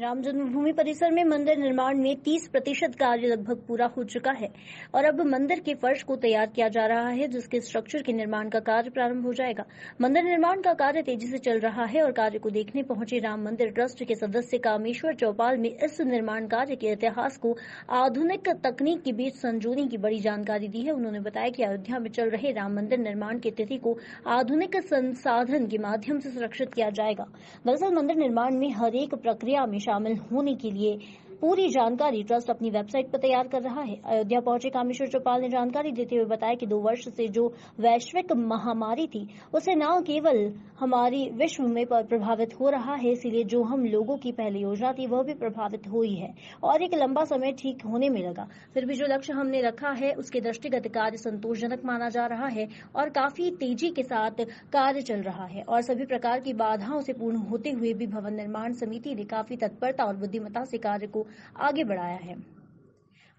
राम जन्मभूमि परिसर में मंदिर निर्माण में 30% कार्य लगभग पूरा हो चुका है और अब मंदिर के फर्श को तैयार किया जा रहा है, जिसके स्ट्रक्चर के निर्माण का कार्य प्रारंभ हो जाएगा। मंदिर निर्माण का कार्य तेजी से चल रहा है और कार्य को देखने पहुंचे राम मंदिर ट्रस्ट के सदस्य कामेश्वर चौपाल में इस निर्माण कार्य के इतिहास को आधुनिक तकनीक के बीच संजोने की बड़ी जानकारी दी है। उन्होंने बताया कि अयोध्या में चल रहे राम मंदिर निर्माण की तिथि को आधुनिक संसाधन के माध्यम से सुरक्षित किया जाएगा। दरअसल मंदिर निर्माण में हर एक प्रक्रिया में शामिल होने के लिए पूरी जानकारी ट्रस्ट अपनी वेबसाइट पर तैयार कर रहा है। अयोध्या पहुंचे कामेश्वर चौपाल ने जानकारी देते हुए बताया कि 2 वर्ष से जो वैश्विक महामारी थी उससे न केवल हमारी विश्व में प्रभावित हो रहा है, इसीलिए जो हम लोगों की पहली योजना थी वह भी प्रभावित हुई है और एक लंबा समय ठीक होने में लगा। फिर भी जो लक्ष्य हमने रखा है उसके दृष्टिगत कार्य संतोषजनक माना जा रहा है और काफी तेजी के साथ कार्य चल रहा है और सभी प्रकार की बाधाओं से पूर्ण होते हुए भी भवन निर्माण समिति ने काफी तत्परता और बुद्धिमत्ता से कार्य को आगे बढ़ाया है।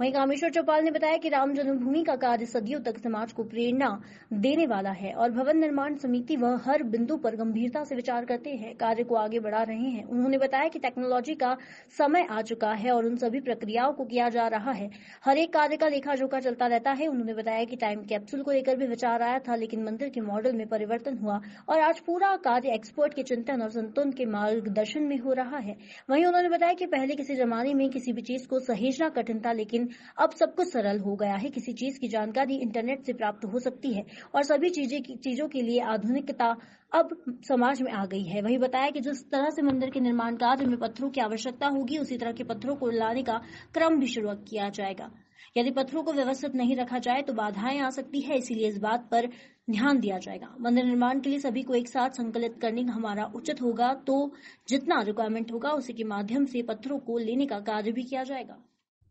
वहीं कामेश्वर चौपाल ने बताया कि राम जन्मभूमि का कार्य सदियों तक समाज को प्रेरणा देने वाला है और भवन निर्माण समिति वह हर बिंदु पर गंभीरता से विचार करते हैं, कार्य को आगे बढ़ा रहे हैं। उन्होंने बताया कि टेक्नोलॉजी का समय आ चुका है और उन सभी प्रक्रियाओं को किया जा रहा है। हर एक कार्य का लेखा जोखा चलता रहता है। उन्होंने बताया कि टाइम कैप्सूल को लेकर भी विचार आया था, लेकिन मंदिर के मॉडल में परिवर्तन हुआ और आज पूरा कार्य एक्सपर्ट के चिंतन और संतुलन के मार्गदर्शन में हो रहा है। वहीं उन्होंने बताया कि पहले किसी जमाने में किसी भी चीज को सहेजना कठिन था, लेकिन अब सब कुछ सरल हो गया है। किसी चीज की जानकारी इंटरनेट से प्राप्त हो सकती है और सभी चीजों के लिए आधुनिकता अब समाज में आ गई है। वही बताया कि जिस तरह से मंदिर के निर्माण कार्य में पत्थरों की आवश्यकता होगी, उसी तरह के पत्थरों को लाने का क्रम भी शुरू किया जाएगा। यदि पत्थरों को व्यवस्थित नहीं रखा जाए तो बाधाएं आ सकती है, इसीलिए इस बात पर ध्यान दिया जाएगा। मंदिर निर्माण के लिए सभी को एक साथ संकलित करने का हमारा उचित होगा, तो जितना रिक्वायरमेंट होगा उसी के माध्यम से पत्थरों को लेने का कार्य भी किया जाएगा।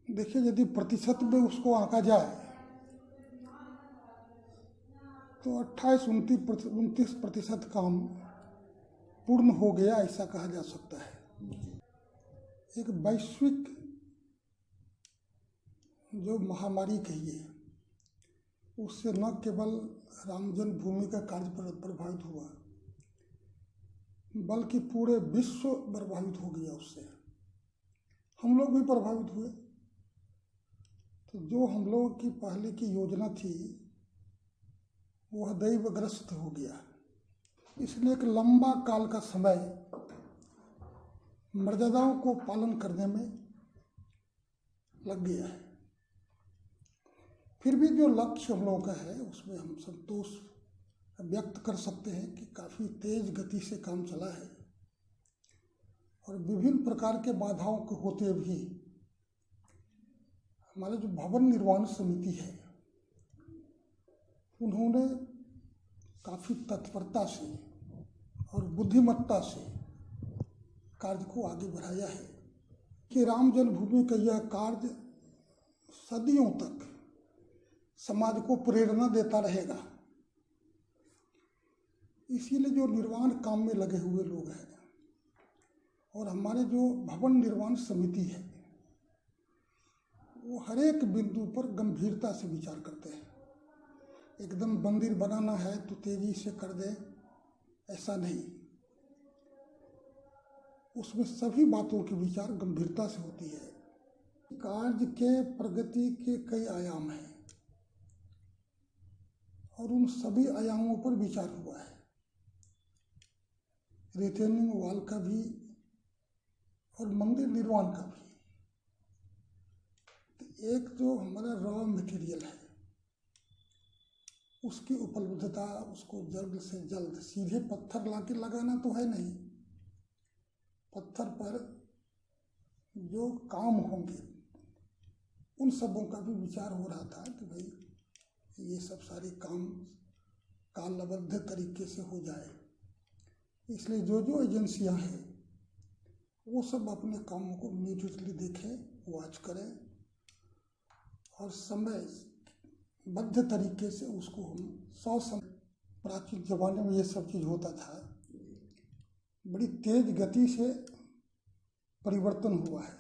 देखिए, यदि प्रतिशत में उसको आंका जाए तो 28-29% काम पूर्ण हो गया, ऐसा कहा जा सकता है। एक वैश्विक जो महामारी कहिए, उससे न केवल राम जन्मभूमि का कार्य प्रभावित हुआ, बल्कि पूरे विश्व प्रभावित हो गया उससे। हम लोग भी प्रभावित हुए। तो जो हम लोगों की पहले की योजना थी वह दैवग्रस्त हो गया। इसलिए एक लंबा काल का समय मर्यादाओं को पालन करने में लग गया है। फिर भी जो लक्ष्य हम लोगों का है उसमें हम संतोष व्यक्त कर सकते हैं कि काफ़ी तेज गति से काम चला है और विभिन्न प्रकार के बाधाओं के होते भी हमारे जो भवन निर्माण समिति है उन्होंने काफ़ी तत्परता से और बुद्धिमत्ता से कार्य को आगे बढ़ाया है कि राम जन्मभूमि का यह कार्य सदियों तक समाज को प्रेरणा देता रहेगा। इसीलिए जो निर्माण काम में लगे हुए लोग हैं और हमारे जो भवन निर्माण समिति है वो हर एक बिंदु पर गंभीरता से विचार करते हैं। एकदम मंदिर बनाना है तो तेजी से कर दे, ऐसा नहीं। उसमें सभी बातों की विचार गंभीरता से होती है। कार्य के प्रगति के कई आयाम हैं और उन सभी आयामों पर विचार हुआ है। रिटेनिंग वॉल का भी और मंदिर निर्माण का भी। तो एक जो हमारा रॉ मटेरियल है उसकी उपलब्धता, उसको जल्द से जल्द, सीधे पत्थर लाके लगाना तो है नहीं, पत्थर पर जो काम होंगे उन सबों का भी विचार हो रहा था कि भाई ये सब सारे काम कालबद्ध तरीके से हो जाए। इसलिए जो जो एजेंसियां हैं वो सब अपने कामों को इमीडिएटली देखें, वॉच करें और समय बद्ध तरीके से उसको हम 100 समय। प्राचीन जमाने में ये सब चीज़ होता था, बड़ी तेज गति से परिवर्तन हुआ है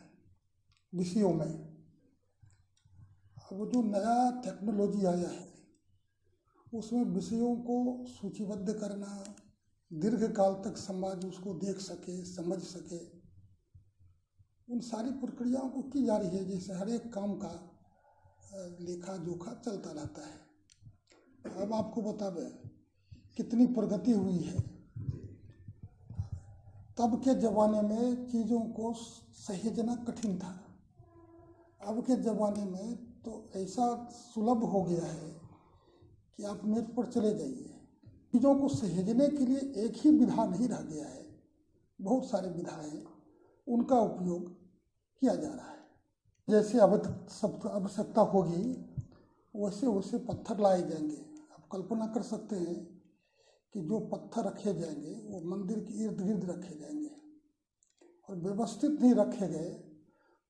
विषयों में। अब जो नया टेक्नोलॉजी आया है उसमें विषयों को सूचीबद्ध करना, दीर्घ काल तक समाज उसको देख सके, समझ सके, उन सारी प्रक्रियाओं को की जा रही है, जैसे हर एक काम का लेखा जोखा चलता रहता है। अब आपको बता दें कितनी प्रगति हुई है। तब के ज़माने में चीज़ों को सहेजना कठिन था, अब के ज़माने में तो ऐसा सुलभ हो गया है कि आप नेट पर चले जाइए। चीज़ों को सहेजने के लिए एक ही विधा नहीं रह गया है, बहुत सारे विधा हैं, उनका उपयोग किया जा रहा है। जैसे आवश्यकता होगी वैसे वैसे पत्थर लाए जाएंगे। आप कल्पना कर सकते हैं कि जो पत्थर रखे जाएंगे वो मंदिर के इर्द गिर्द रखे जाएंगे और व्यवस्थित नहीं रखे गए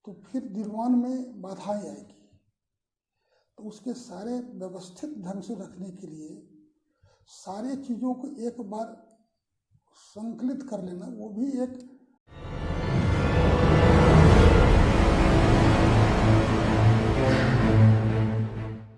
तो फिर निर्माण में बाधाएं आएगी। तो उसके सारे व्यवस्थित ढंग से रखने के लिए सारे चीज़ों को एक बार संकलित कर लेना, वो भी एक